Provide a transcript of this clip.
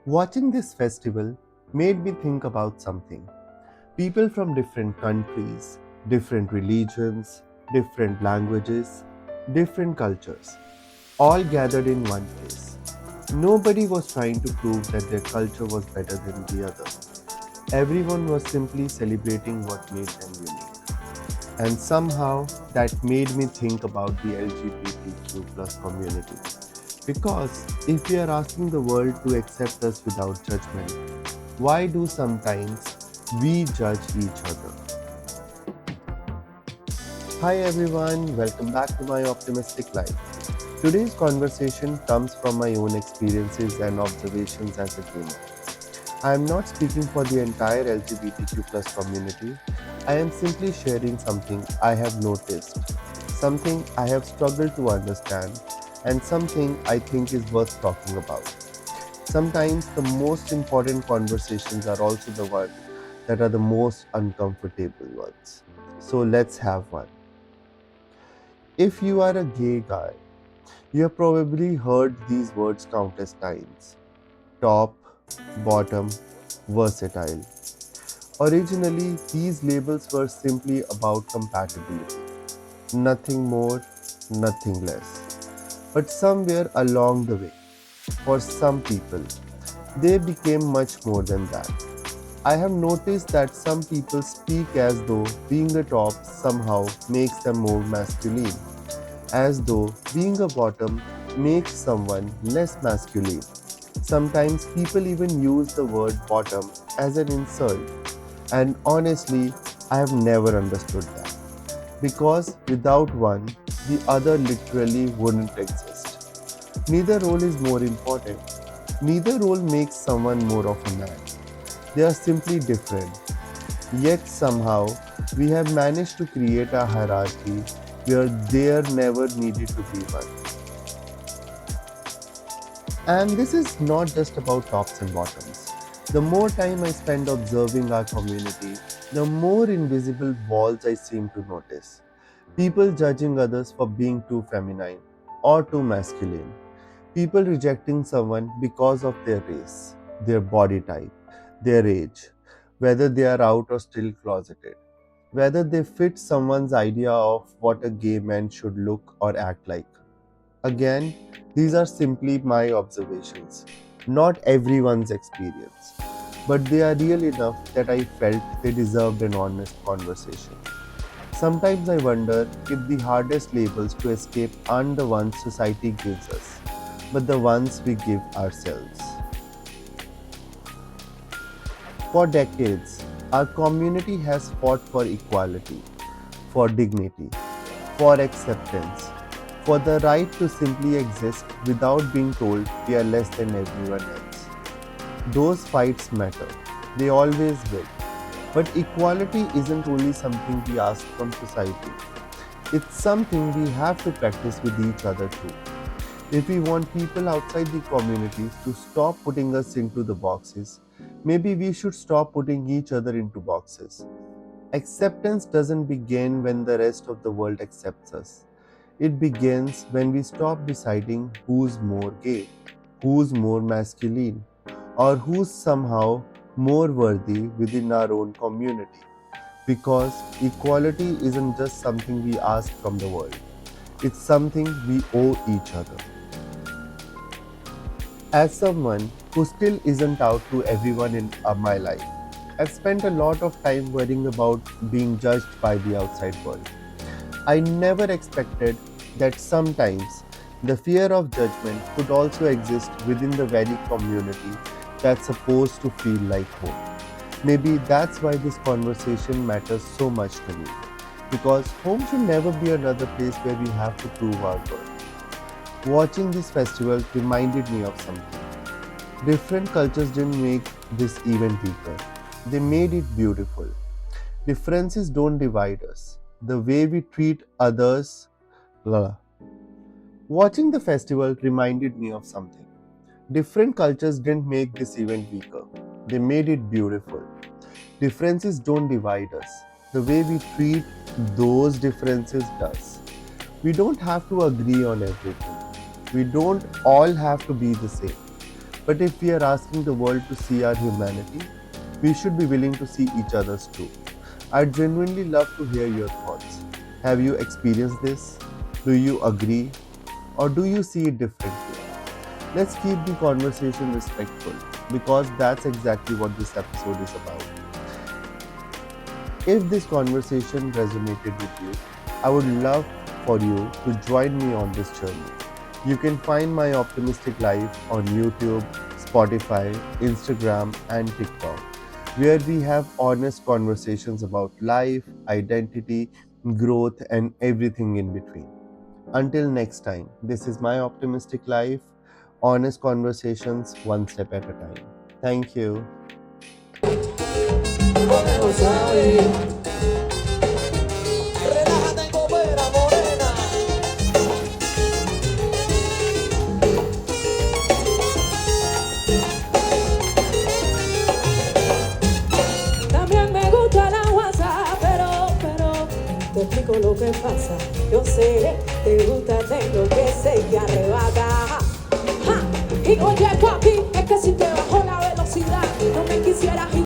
Watching this festival made me think about something. People from different countries, different religions, different languages, different cultures, all gathered in one place. Nobody was trying to prove that their culture was better than the other. Everyone was simply celebrating what made them unique. And somehow that made me think about the LGBTQ plus community. Because if we are asking the world to accept us without judgment, why do sometimes we judge each other? Hi everyone, welcome back to my optimistic life. Today's conversation comes from my own experiences and observations as a gamer. I am not speaking for the entire LGBTQ plus community. I am simply sharing something I have noticed, something I have struggled to understand, and something I think is worth talking about. Sometimes the most important conversations are also the ones that are the most uncomfortable ones. So let's have one. If you are a gay guy, you have probably heard these words countless times: top, bottom, versatile. Originally, these labels were simply about compatibility, nothing more, nothing less. But somewhere along the way, for some people, they became much more than that. I have noticed that some people speak as though being a top somehow makes them more masculine, as though being a bottom makes someone less masculine. Sometimes people even use the word bottom as an insult, and honestly, I have never understood that. Because without one, the other literally wouldn't exist. Neither role is more important. Neither role makes someone more of a man. They are simply different. Yet somehow, we have managed to create a hierarchy where there never needed to be one. And this is not just about tops and bottoms. The more time I spend observing our community, the more invisible walls I seem to notice. People judging others for being too feminine or too masculine. People rejecting someone because of their race, their body type, their age, whether they are out or still closeted, whether they fit someone's idea of what a gay man should look or act like. Again, these are simply my observations, not everyone's experience, but they are real enough that I felt they deserved an honest conversation. Sometimes I wonder if the hardest labels to escape aren't the ones society gives us, but the ones we give ourselves. For decades, our community has fought for equality, for dignity, for acceptance, for the right to simply exist without being told we are less than everyone else. Those fights matter. They always will. But equality isn't only something we ask from society. It's something we have to practice with each other too. If we want people outside the communities to stop putting us into the boxes, maybe we should stop putting each other into boxes. Acceptance doesn't begin when the rest of the world accepts us. It begins when we stop deciding who's more gay, who's more masculine, or who's somehow more worthy within our own community. Because equality isn't just something we ask from the world, it's something we owe each other. As someone who still isn't out to everyone in my life, I've spent a lot of time worrying about being judged by the outside world. I never expected that sometimes the fear of judgment could also exist within the very community that's supposed to feel like home. Maybe that's why this conversation matters so much to me. Because home should never be another place where we have to prove our worth. Watching this festival reminded me of something. Different cultures didn't make this event weaker, they made it beautiful. Differences don't divide us. The way we treat others. Blah. Watching the festival reminded me of something. Different cultures didn't make this event weaker, they made it beautiful. Differences don't divide us. The way we treat those differences does. We don't have to agree on everything. We don't all have to be the same. But if we are asking the world to see our humanity, we should be willing to see each other's too. I'd genuinely love to hear your thoughts. Have you experienced this? Do you agree? Or do you see it differently? Let's keep the conversation respectful because that's exactly what this episode is about. If this conversation resonated with you, I would love for you to join me on this journey. You can find my optimistic life on YouTube, Spotify, Instagram, and TikTok, where we have honest conversations about life, identity, growth, and everything in between. Until next time, this is my optimistic life, honest conversations one step at a time. Thank you. También me gusta la guasa, pero te explico lo que pasa. Yo sé, te gusta, tengo que ser que arrebata. Ja. Y oye, papi, es que si te bajo la velocidad, no me quisieras